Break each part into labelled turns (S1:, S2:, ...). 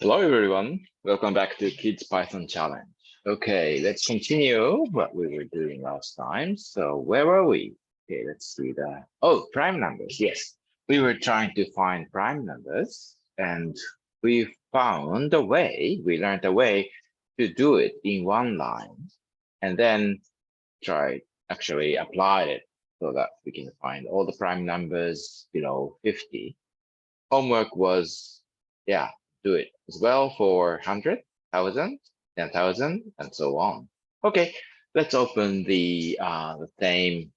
S1: Hello, everyone. Welcome back to Kids Python Challenge. Okay, let's continue what we were doing last time. So where were we? Okay, let's see prime numbers. Yes, we were trying to find prime numbers and we found a way, we learned a way to do it in one line and then actually applied it so that we can find all the prime numbers below 50. Homework was, yeah, do it as well for 100, 1,000, 10,000, and so on. Okay, let's open the same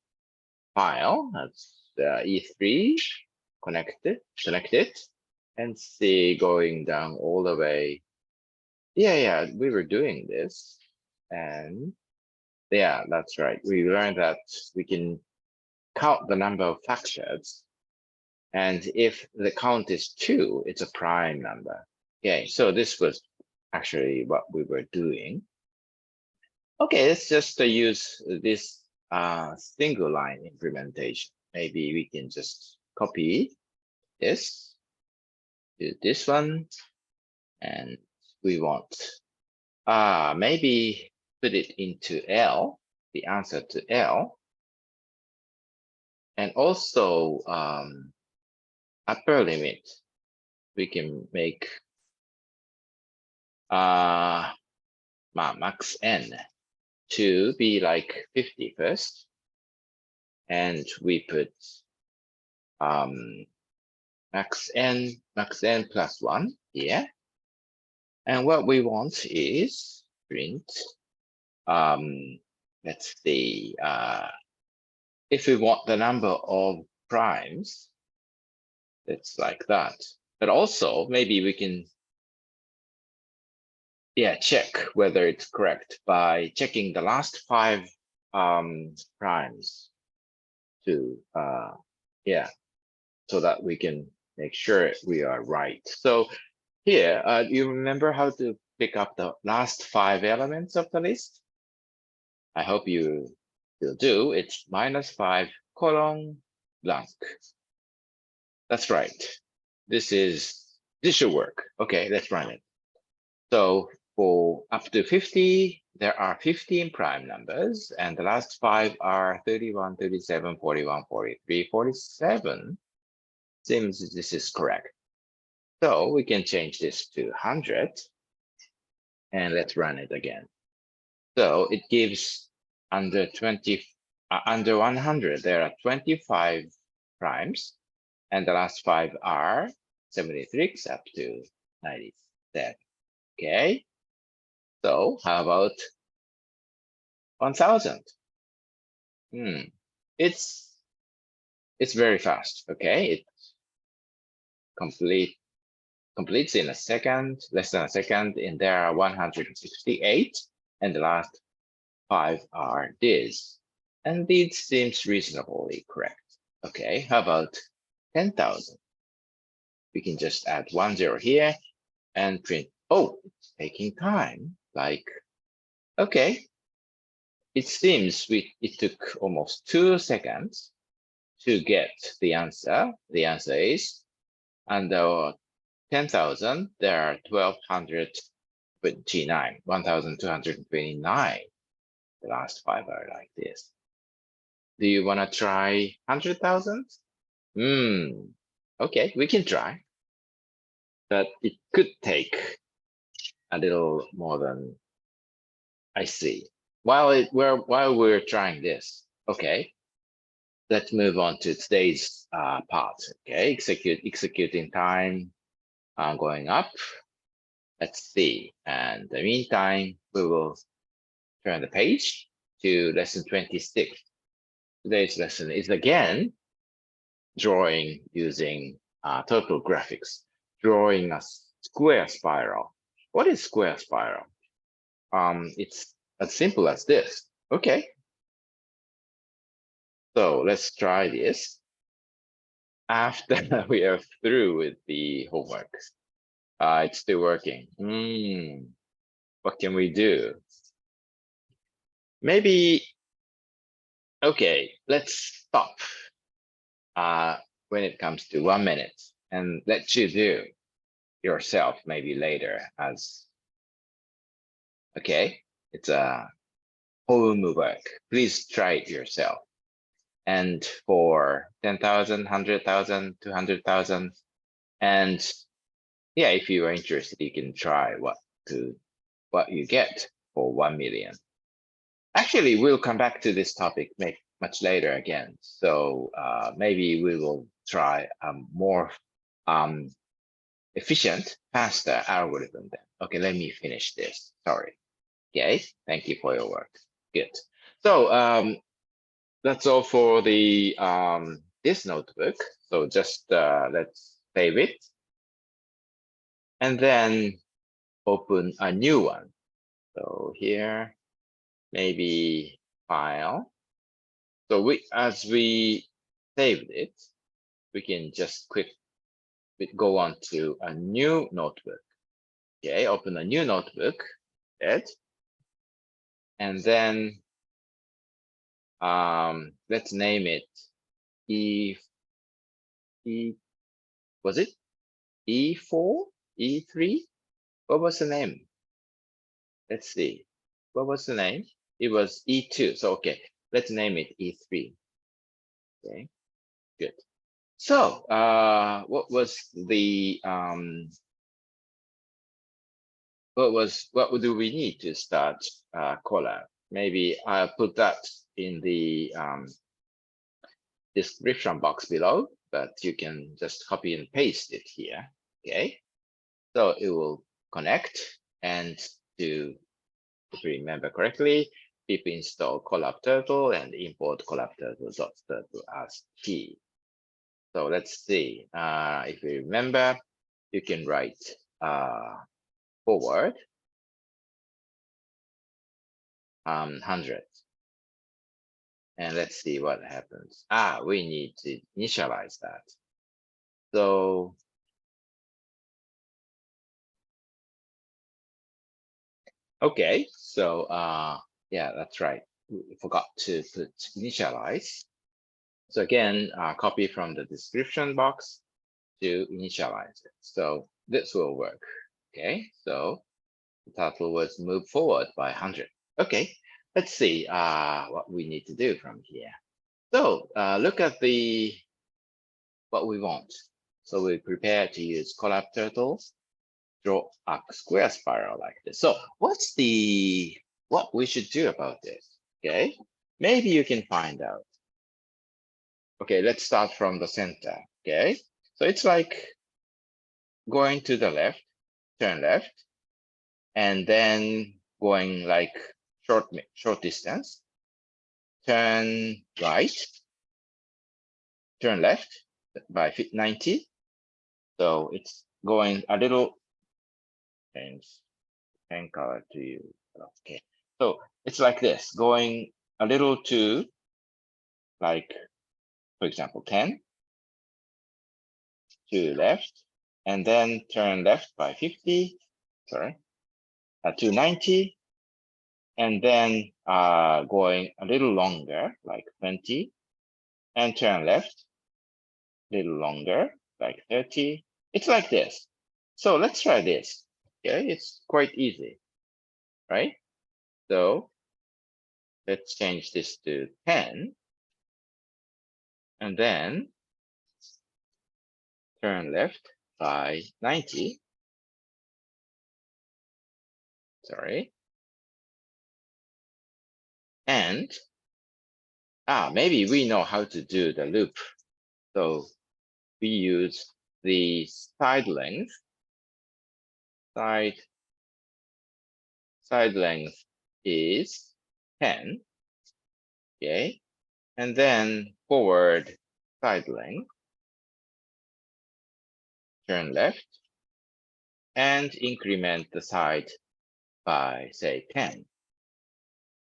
S1: file. That's E3, select it, and see going down all the way. Yeah, we were doing this. And yeah, that's right. We learned that we can count the number of factors. And if the count is 2, it's a prime number. Okay, so this was actually what we were doing. Okay, let's just use this single line implementation. Maybe we can just copy this to this one, and we want maybe put it into L, the answer to L, and also upper limit. We can make max n to be like 50 first, and we put max n plus 1 here. And what we want is print, let's see, if we want the number of primes, it's like that. But also maybe we can check whether it's correct by checking the last 5 primes to so that we can make sure we are right. So here, you remember how to pick up the last 5 elements of the list? I hope you still do. It's -5 colon blank. That's right. This should work. Okay, let's run it. So for up to 50, there are 15 prime numbers, and the last 5 are 31, 37, 41, 43, 47. Seems this is correct. So we can change this to 100, and let's run it again. So it gives under 100, there are 25 primes, and the last 5 are 76 up to 97. Okay, so how about 1,000? It's very fast. Okay, it completes in a second, less than a second, and there are 168, and the last 5 are this, and this seems reasonably correct. Okay, how about 10,000? We can just add 10 here and print. Oh, it's taking time. Like, okay, it seems it took almost 2 seconds to get the answer. The answer is under 10,000, there are 1,229. The last 5 are like this. Do you want to try 100,000? Okay, we can try. But it could take a little more than I see. While we're trying this, okay, let's move on to today's part. Okay, executing time going up. Let's see. And in the meantime, we will turn the page to lesson 26. Today's lesson is again drawing using Turtle graphics, drawing a square spiral. What is square spiral? It's as simple as this. Okay. So let's try this after we are through with the homework. It's still working. What can we do? Maybe, okay, let's stop when it comes to 1 minute and let you do yourself maybe later as, okay, it's a homework. Please try it yourself. And for 10,000, 100,000, 200,000, and yeah, if you are interested, you can try what you get for 1 million. Actually, we'll come back to this topic much later again. So maybe we will try a more efficient, faster algorithm then. Okay, let me finish this. Sorry. Okay, thank you for your work. Good. So that's all for the this notebook. So just let's save it and then open a new one. So here, maybe file. So as we saved it, we can just go on to a new notebook. Okay, open a new notebook, right? And then let's name it was it E4, E3? What was the name? Let's see. What was the name? It was E2. So okay, let's name it E3. Okay, good. So what was the what do we need to start Colab? Maybe I'll put that in the description box below, but you can just copy and paste it here. Okay, so it will connect, and to, if you remember correctly, people install ColabTurtle and import ColabTurtle.Turtle as key. So let's see. If you remember, you can write forward 100. And let's see what happens. We need to initialize that. So okay, so yeah, that's right. We forgot to put initialize. So again, copy from the description box to initialize it. So this will work. Okay, so the turtle was moved forward by 100. Okay, let's see what we need to do from here. So look at what we want. So we prepare to use ColabTurtle, draw a square spiral like this. So what we should do about this? Okay, maybe you can find out. Okay, let's start from the center. Okay, so it's like going to the left, turn left, and then going like short distance, turn right, turn left by 90. So it's going a little, change color to you. Okay, so it's like this, going a little to, like, for example, 10 to left, and then turn left by 50, sorry, to 90, and then going a little longer, like 20, and turn left, a little longer, like 30. It's like this. So let's try this. Okay, it's quite easy, right? So let's change this to 10, and then turn left by 90. Sorry. And maybe we know how to do the loop. So we use the side length. Side length is 10. Okay. And then forward side length, turn left, and increment the side by, say, 10.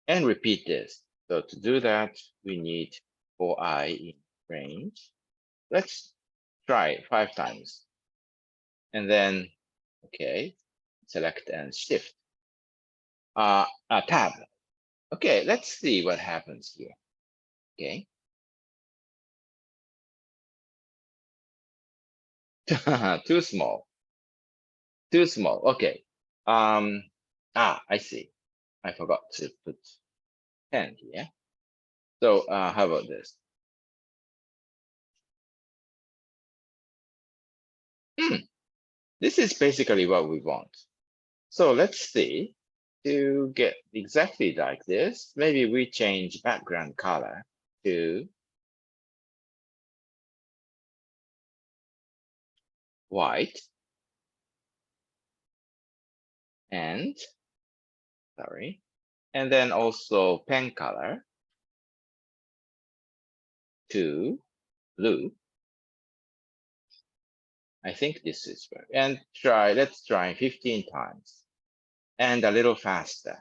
S1: And repeat this. So to do that, we need for I in range. Let's try 5 times. And then, okay, select and shift. Tab. Okay, let's see what happens here. Okay. Too small. Too small. Okay. I see. I forgot to put 10 here. So how about this? This is basically what we want. So let's see. To get exactly like this, maybe we change background color to white and, sorry, and then also pen color to blue. I think this is right. And let's try 15 times and a little faster,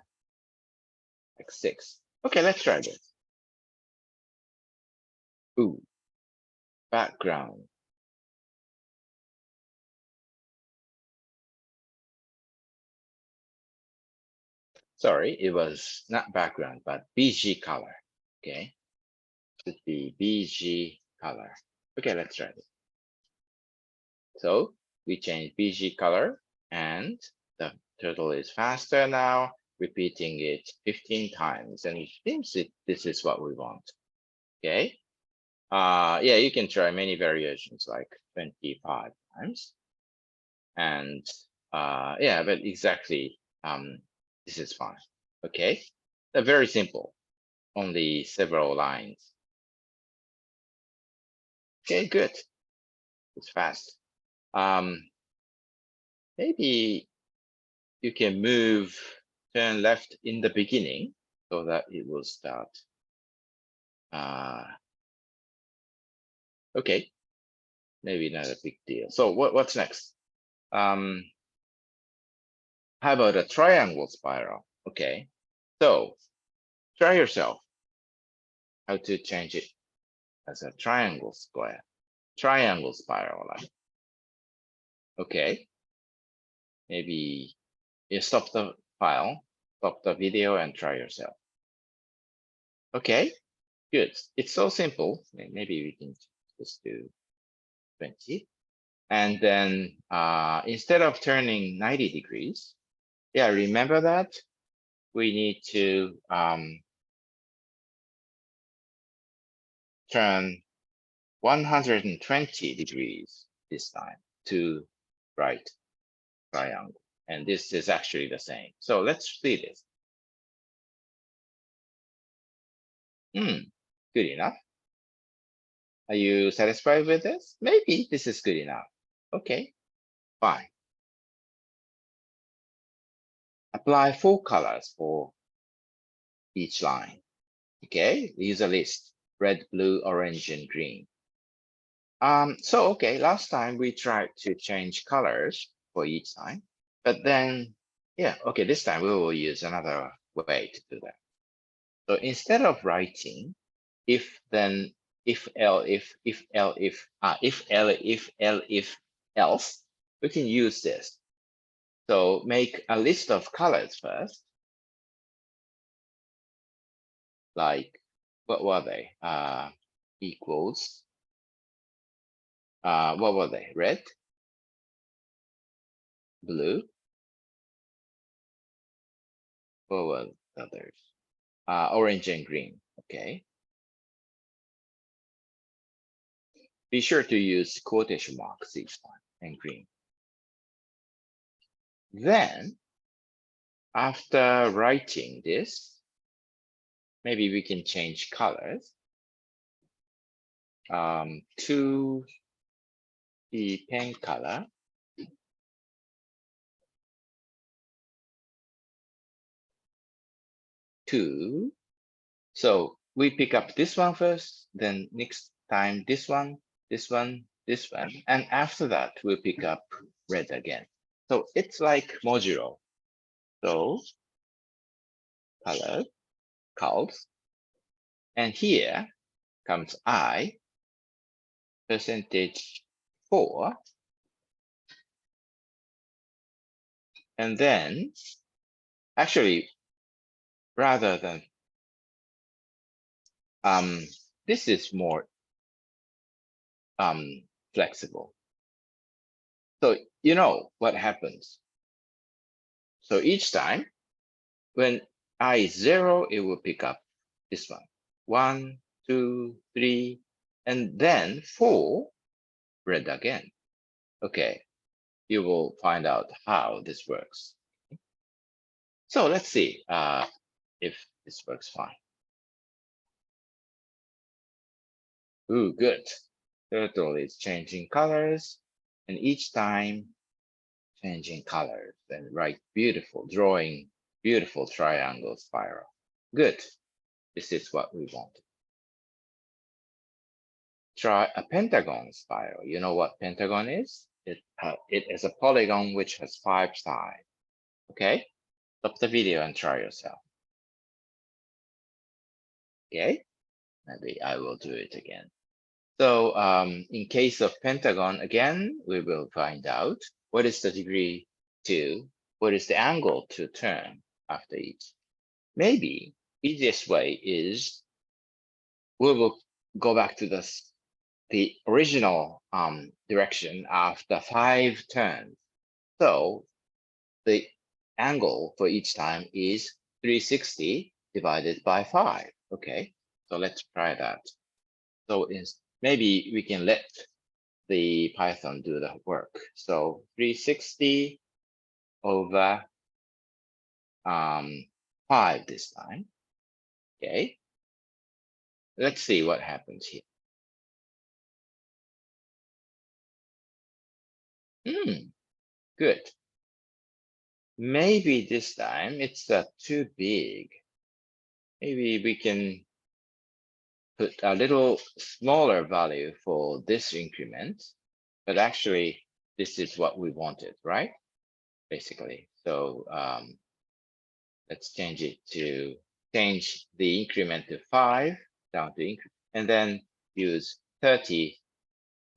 S1: like 6. Okay, let's try this. Ooh, background. Sorry, it was not background, but BG color. Okay, should be BG color. Okay, let's try this. So we change BG color and the turtle is faster now, repeating it 15 times. And it seems this is what we want. Okay. Yeah, you can try many variations like 25 times. And yeah, but exactly this is fine. Okay. They're very simple, only several lines. Okay, good. It's fast. Maybe you can turn left in the beginning so that it will start. Okay, maybe not a big deal. So what's next? How about a triangle spiral? Okay, so try yourself how to change it as a triangle square, triangle spiral line. Okay, maybe you stop the file, stop the video and try yourself. Okay, good. It's so simple. Maybe we can just do 20. And then instead of turning 90 degrees, yeah, remember that we need to turn 120 degrees this time to right triangle. And this is actually the same. So let's see this. Good enough. Are you satisfied with this? Maybe this is good enough. Okay, fine. Apply 4 colors for each line. Okay, use a list: red, blue, orange, and green. So okay, last time we tried to change colors for each line, but then, yeah, okay, this time we will use another way to do that. So instead of writing if then if else, we can use this. So make a list of colors first, like what were they? Equals. What were they? Red, blue. What were the others? Orange and green. Okay. Be sure to use quotation marks each time and green. Then, after writing this, maybe we can change colors to the pen color. So we pick up this one first, then next time this one, this one, this one, and after that we'll pick up red again. So it's like modulo. So color, calls, and here comes I, percentage 4, and then actually rather than this is more flexible. So you know what happens. So each time when I is 0, it will pick up this one. 1, 2, 3, and then 4, red again. Okay, you will find out how this works. So let's see if this works fine. Ooh, good. Turtle is changing colors, and each time changing colors and write beautiful, drawing beautiful triangle spiral. Good. This is what we want. Try a pentagon spiral. You know what pentagon is? It is a polygon which has 5 sides. Okay, stop the video and try yourself. Okay, maybe I will do it again. So in case of pentagon, again, we will find out what is the degree to, what is the angle to turn after each. Maybe easiest way is we will go back to the original direction after 5 turns. So the angle for each time is 360 divided by 5. Okay, so let's try that. So maybe we can let the Python do the work. So 360 over 5 this time. Okay, let's see what happens here. Good. Maybe this time it's too big. Maybe we can put a little smaller value for this increment, but actually this is what we wanted, right? Basically. So let's change the increment to 5 down to increment, and then use 30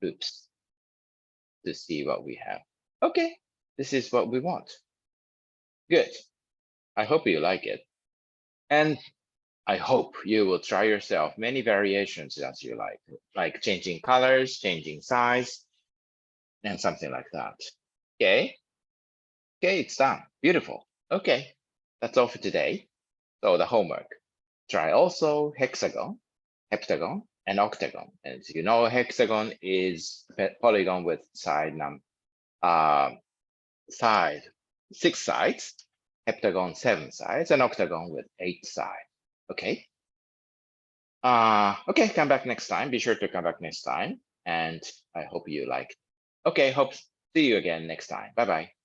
S1: loops to see what we have. Okay, this is what we want. Good. I hope you like it. And I hope you will try yourself many variations as you like changing colors, changing size, and something like that. Okay. Okay, it's done. Beautiful. Okay, that's all for today. So the homework. Try also hexagon, heptagon, and octagon. As you know, hexagon is polygon with side 6 sides, heptagon 7 sides, and octagon with 8 sides. Okay. Okay, come back next time. Be sure to come back next time. And I hope you like. Okay, hope see you again next time. Bye-bye.